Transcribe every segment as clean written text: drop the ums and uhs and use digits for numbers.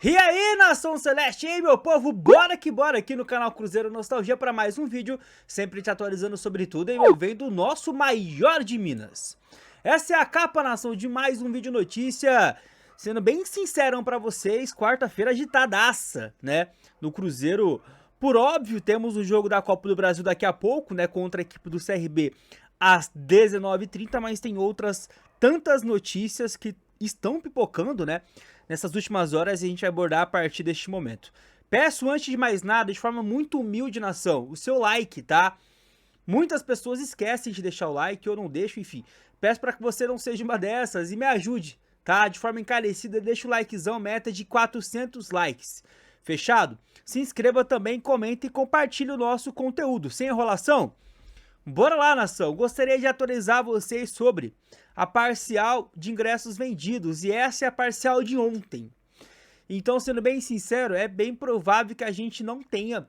E aí, Nação Celeste, e aí, meu povo, bora que bora aqui no canal Cruzeiro Nostalgia para mais um vídeo, sempre te atualizando sobre tudo envolvendo o nosso maior de Minas. Essa é a capa, nação, de mais um vídeo notícia, sendo bem sincerão para vocês, quarta-feira agitadaça, né, no Cruzeiro. Por óbvio, temos o jogo da Copa do Brasil daqui a pouco, né, contra a equipe do CRB às 19h30, mas tem outras tantas notícias que estão pipocando, né, nessas últimas horas, a gente vai abordar a partir deste momento. Peço, antes de mais nada, de forma muito humilde, nação, o seu like, tá? Muitas pessoas esquecem de deixar o like, eu não deixo, enfim. Peço para que você não seja uma dessas e me ajude, tá? De forma encarecida, deixa o likezão, meta de 400 likes. Fechado? Se inscreva também, comenta e compartilhe o nosso conteúdo. Sem enrolação? Bora lá, nação! Gostaria de atualizar vocês sobre a parcial de ingressos vendidos, e essa é a parcial de ontem. Então, sendo bem sincero, é bem provável que a gente não tenha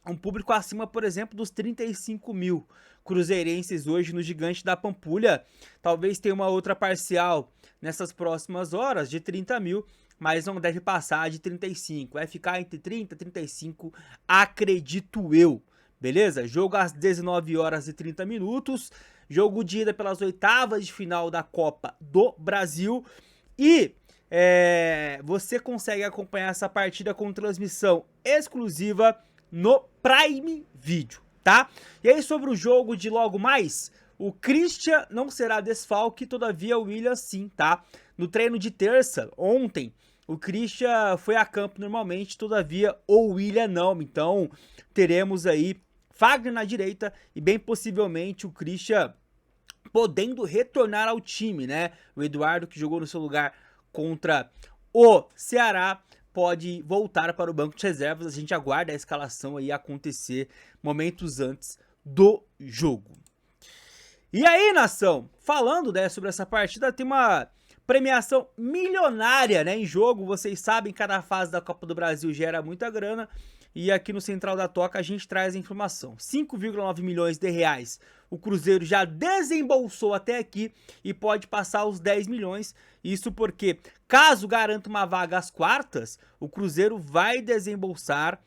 um público acima, por exemplo, dos 35 mil cruzeirenses hoje no Gigante da Pampulha. Talvez tenha uma outra parcial nessas próximas horas de 30 mil, mas não deve passar de 35. Vai ficar entre 30 e 35, acredito eu. Beleza? Jogo às 19h30. Jogo de ida pelas oitavas de final da Copa do Brasil. E você consegue acompanhar essa partida com transmissão exclusiva no Prime Video, tá? E aí, sobre o jogo de logo mais, o Christian não será desfalque, todavia o William sim, tá? No treino de terça, ontem, o Christian foi a campo normalmente, todavia o William não. Então, teremos aí Fagner na direita e bem possivelmente o Christian podendo retornar ao time, né? O Eduardo, que jogou no seu lugar contra o Ceará, pode voltar para o banco de reservas. A gente aguarda a escalação aí acontecer momentos antes do jogo. E aí, nação, falando, né, sobre essa partida, tem uma premiação milionária, né, em jogo. Vocês sabem, cada fase da Copa do Brasil gera muita grana. E aqui no Central da Toca a gente traz a informação. 5,9 milhões de reais o Cruzeiro já desembolsou até aqui e pode passar os 10 milhões. Isso porque, caso garanta uma vaga às quartas, o Cruzeiro vai desembolsar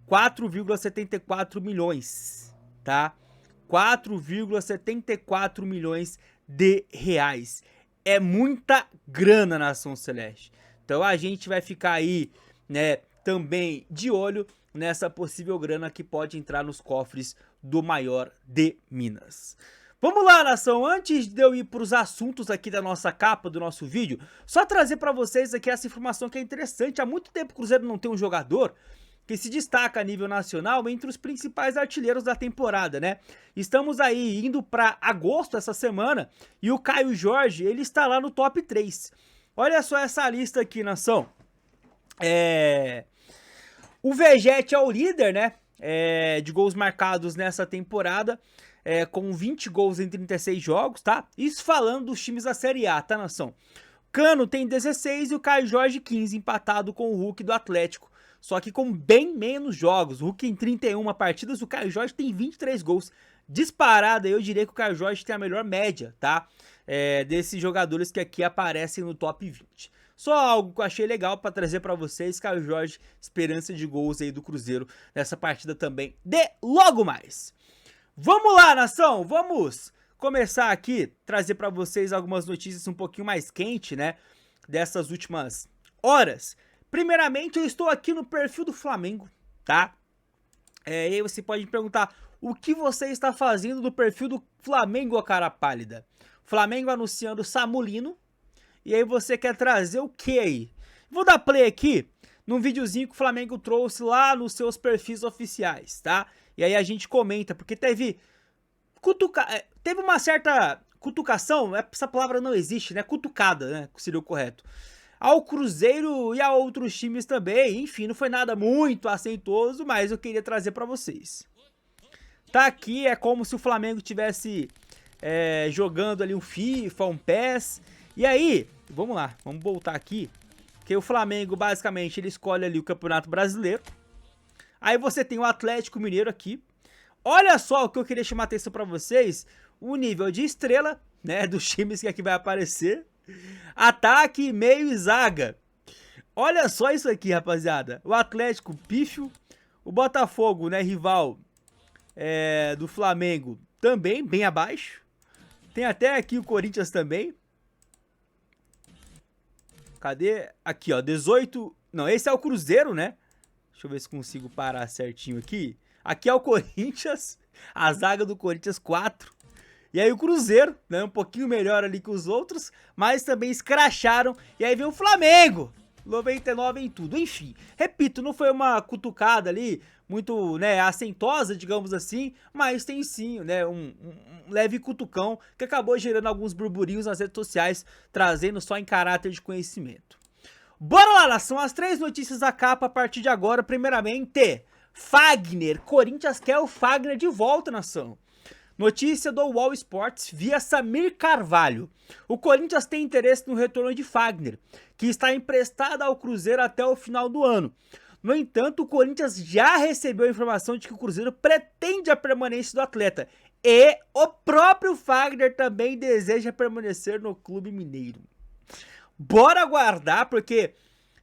4,74 milhões, tá? 4,74 milhões de reais. É muita grana, Nação Celeste. Então a gente vai ficar aí, né, também de olho nessa possível grana que pode entrar nos cofres do maior de Minas. Vamos lá, nação, antes de eu ir para os assuntos aqui da nossa capa, do nosso vídeo, só trazer para vocês aqui essa informação que é interessante. Há muito tempo o Cruzeiro não tem um jogador que se destaca a nível nacional entre os principais artilheiros da temporada, né? Estamos aí indo para agosto essa semana e o Caio Jorge, ele está lá no top 3. Olha só essa lista aqui, nação. O Vegete é o líder, né, de gols marcados nessa temporada, com 20 gols em 36 jogos, tá? Isso falando dos times da Série A, tá, nação? Cano tem 16 e o Caio Jorge 15, empatado com o Hulk do Atlético, só que com bem menos jogos. O Hulk em 31 partidas, o Caio Jorge tem 23 gols. Disparado, eu diria que o Caio Jorge tem a melhor média, tá? Desses jogadores que aqui aparecem no top 20. Só algo que eu achei legal para trazer para vocês, Caio Jorge, esperança de gols aí do Cruzeiro nessa partida também de logo mais. Vamos lá, nação, vamos começar aqui, trazer para vocês algumas notícias um pouquinho mais quentes, né, dessas últimas horas. Primeiramente, eu estou aqui no perfil do Flamengo, tá? E aí você pode me perguntar, o que você está fazendo no perfil do Flamengo, cara pálida? Flamengo anunciando Samulino. E aí você quer trazer o que aí? Vou dar play aqui num videozinho que o Flamengo trouxe lá nos seus perfis oficiais, tá? E aí a gente comenta, porque teve uma certa cutucação, essa palavra não existe, né? Cutucada, né? Seria o correto. Ao Cruzeiro e a outros times também, enfim, não foi nada muito aceitoso, mas eu queria trazer pra vocês. Tá aqui, é como se o Flamengo tivesse jogando ali um FIFA, um PES. E aí, vamos lá, vamos voltar aqui, que o Flamengo basicamente ele escolhe ali o Campeonato Brasileiro. Aí você tem o Atlético Mineiro aqui. Olha só o que eu queria chamar a atenção para vocês, o nível de estrela, né, dos times que aqui vai aparecer. Ataque, meio e zaga. Olha só isso aqui, rapaziada. O Atlético, pífio. O Botafogo, né, rival do Flamengo, também bem abaixo. Tem até aqui o Corinthians também. Cadê? Aqui, ó, 18... Não, esse é o Cruzeiro, né? Deixa eu ver se consigo parar certinho aqui. Aqui é o Corinthians, a zaga do Corinthians 4. E aí o Cruzeiro, né, um pouquinho melhor ali que os outros, mas também escracharam. E aí vem o Flamengo, 99 em tudo. Enfim, repito, não foi uma cutucada ali muito, né, assentosa, digamos assim, mas tem sim, né, um leve cutucão que acabou gerando alguns burburinhos nas redes sociais, trazendo só em caráter de conhecimento. Bora lá, nação, as 3 notícias da capa a partir de agora. Primeiramente, Fagner, Corinthians quer o Fagner de volta, nação. Notícia do Wall Sports via Samir Carvalho. O Corinthians tem interesse no retorno de Fagner, que está emprestado ao Cruzeiro até o final do ano. No entanto, o Corinthians já recebeu a informação de que o Cruzeiro pretende a permanência do atleta. E o próprio Fagner também deseja permanecer no clube mineiro. Bora aguardar, porque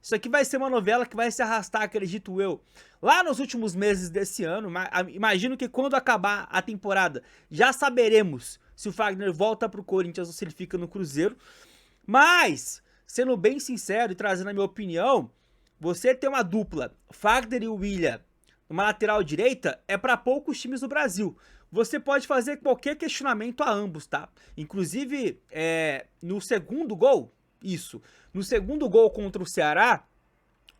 isso aqui vai ser uma novela que vai se arrastar, acredito eu, lá nos últimos meses desse ano. Imagino que quando acabar a temporada já saberemos se o Fagner volta pro Corinthians ou se ele fica no Cruzeiro. Mas, sendo bem sincero e trazendo a minha opinião, você ter uma dupla, Fagner e William, uma lateral direita, é para poucos times do Brasil. Você pode fazer qualquer questionamento a ambos, tá? Inclusive, no segundo gol... Isso, no segundo gol contra o Ceará,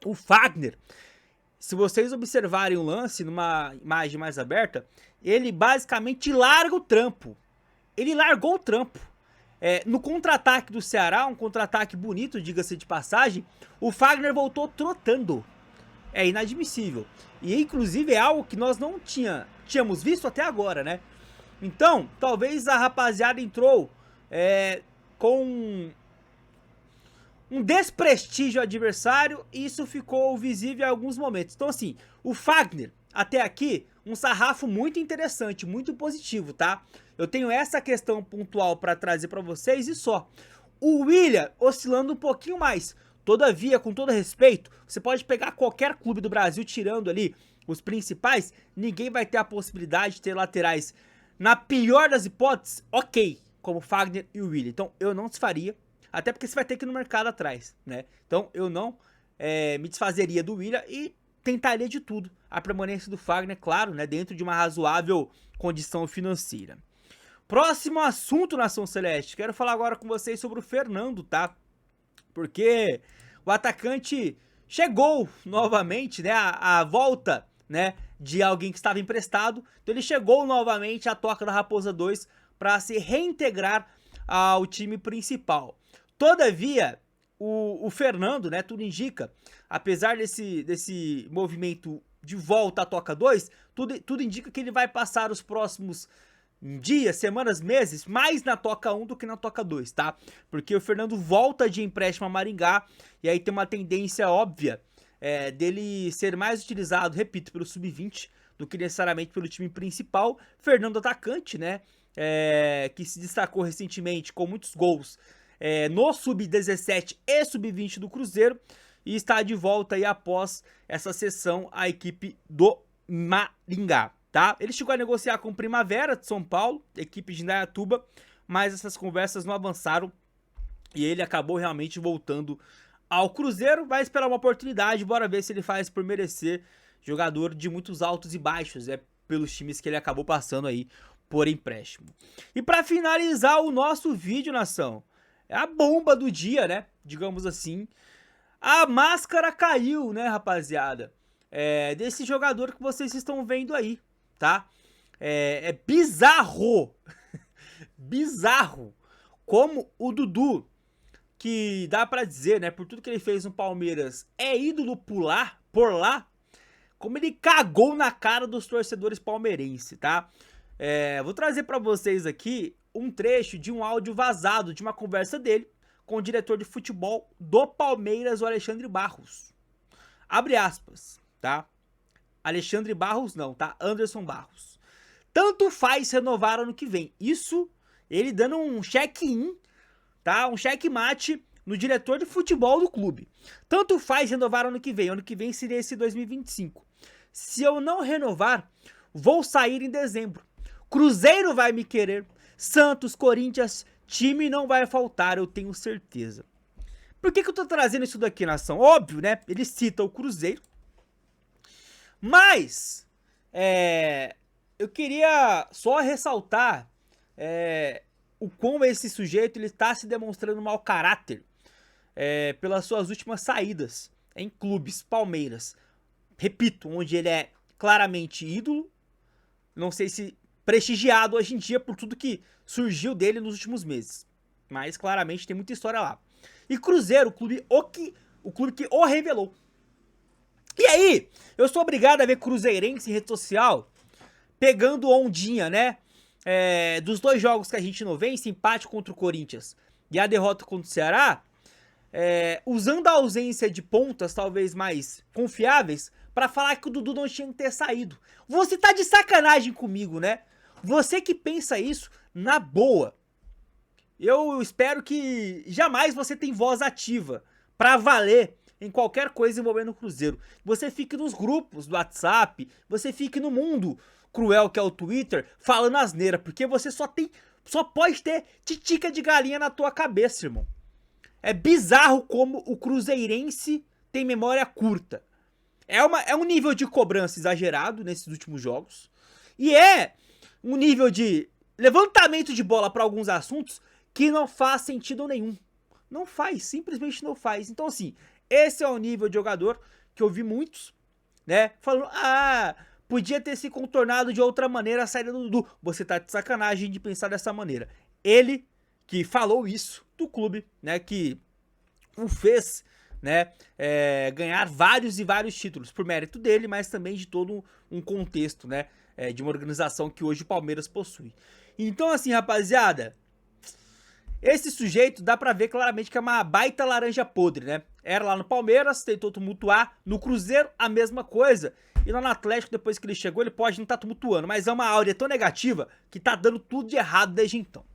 o Fagner, se vocês observarem o lance numa imagem mais aberta, ele basicamente larga o trampo. Ele largou o trampo. No contra-ataque do Ceará, um contra-ataque bonito, diga-se de passagem, o Fagner voltou trotando. É inadmissível. E inclusive é algo que nós não tínhamos visto até agora, né? Então, talvez a rapaziada entrou com um desprestígio ao adversário, e isso ficou visível em alguns momentos. Então assim, o Fagner, até aqui, um sarrafo muito interessante, muito positivo, tá? Eu tenho essa questão pontual para trazer para vocês e só. O William oscilando um pouquinho mais. Todavia, com todo respeito, você pode pegar qualquer clube do Brasil, tirando ali os principais, ninguém vai ter a possibilidade de ter laterais, na pior das hipóteses, ok, como Fagner e o William. Então eu não desfaria. Até porque você vai ter que ir no mercado atrás, né? Então eu não me desfazeria do William e tentaria de tudo a permanência do Fagner, claro, né? Dentro de uma razoável condição financeira. Próximo assunto, Nação Celeste. Quero falar agora com vocês sobre o Fernando, tá? Porque o atacante chegou novamente, né? A volta, né? De alguém que estava emprestado. Então ele chegou novamente à Toca da Raposa 2 para se reintegrar ao time principal. Todavia, o Fernando, né, tudo indica, apesar desse movimento de volta à Toca 2, tudo indica que ele vai passar os próximos dias, semanas, meses, mais na Toca 1 do que na Toca 2, tá? Porque o Fernando volta de empréstimo a Maringá, e aí tem uma tendência óbvia dele ser mais utilizado, repito, pelo Sub-20 do que necessariamente pelo time principal. Fernando atacante, né, que se destacou recentemente com muitos gols no Sub-17 e Sub-20 do Cruzeiro, e está de volta aí após essa cessão à equipe do Maringá, tá? Ele chegou a negociar com o Primavera de São Paulo, equipe de Indaiatuba, mas essas conversas não avançaram e ele acabou realmente voltando ao Cruzeiro. Vai esperar uma oportunidade, bora ver se ele faz por merecer. Jogador de muitos altos e baixos, pelos times que ele acabou passando aí por empréstimo. E para finalizar o nosso vídeo, nação, é a bomba do dia, né? Digamos assim. A máscara caiu, né, rapaziada? Desse jogador que vocês estão vendo aí, tá? É bizarro. Bizarro. Como o Dudu, que dá pra dizer, né, por tudo que ele fez no Palmeiras, é ídolo por lá, como ele cagou na cara dos torcedores palmeirenses, tá? Vou trazer pra vocês aqui um trecho de um áudio vazado de uma conversa dele com o diretor de futebol do Palmeiras, o Alexandre Barros. Abre aspas, tá? Alexandre Barros não, tá? Anderson Barros. Tanto faz renovar ano que vem. Isso, ele dando um check-in, tá? Um checkmate no diretor de futebol do clube. Tanto faz renovar ano que vem seria esse 2025. Se eu não renovar, vou sair em dezembro. Cruzeiro vai me querer, Santos, Corinthians, time não vai faltar, eu tenho certeza. Por que eu tô trazendo isso daqui, nação? Óbvio, né? Ele cita o Cruzeiro. Mas, eu queria só ressaltar o como esse sujeito ele está se demonstrando mau caráter pelas suas últimas saídas em clubes, Palmeiras. Repito, onde ele é claramente ídolo, não sei se prestigiado hoje em dia por tudo que surgiu dele nos últimos meses, mas claramente tem muita história lá. E Cruzeiro, o clube que o revelou. E aí, eu sou obrigado a ver cruzeirense em rede social pegando ondinha, né? Dos 2 jogos que a gente não vence, empate contra o Corinthians e a derrota contra o Ceará, usando a ausência de pontas talvez mais confiáveis pra falar que o Dudu não tinha que ter saído. Você tá de sacanagem comigo, né? Você que pensa isso, na boa, eu espero que jamais você tenha voz ativa pra valer em qualquer coisa envolvendo o Cruzeiro. Você fique nos grupos do WhatsApp, você fique no mundo cruel que é o Twitter, falando asneira, porque você só pode ter titica de galinha na tua cabeça, irmão. É bizarro como o cruzeirense tem memória curta. É um nível de cobrança exagerado nesses últimos jogos. E é um nível de levantamento de bola para alguns assuntos que não faz sentido nenhum. Não faz, simplesmente não faz. Então assim, esse é o nível de jogador que eu vi muitos, né, falando, podia ter se contornado de outra maneira a saída do Dudu. Você tá de sacanagem de pensar dessa maneira. Ele que falou isso do clube, né, que o fez, né, ganhar vários e vários títulos por mérito dele, mas também de todo um contexto, né, de uma organização que hoje o Palmeiras possui. Então assim, rapaziada, esse sujeito dá pra ver claramente que é uma baita laranja podre, né? Era lá no Palmeiras, tentou tumultuar, no Cruzeiro a mesma coisa, e lá no Atlético, depois que ele chegou, ele pode não estar tumultuando, mas é uma áurea tão negativa que tá dando tudo de errado desde então.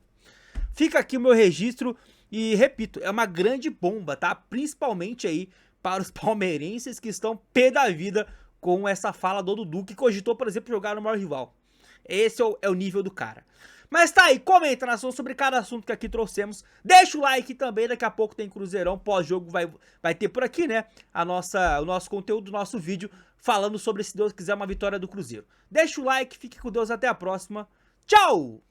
Fica aqui o meu registro e, repito, é uma grande bomba, tá? Principalmente aí para os palmeirenses que estão pé da vida com essa fala do Dudu, que cogitou, por exemplo, jogar no maior rival. Esse é o nível do cara. Mas tá aí, comenta, nação, sobre cada assunto que aqui trouxemos. Deixa o like também, daqui a pouco tem Cruzeirão, pós-jogo vai ter por aqui, né, o nosso conteúdo, o nosso vídeo, falando sobre, se Deus quiser, uma vitória do Cruzeiro. Deixa o like, fique com Deus, até a próxima. Tchau!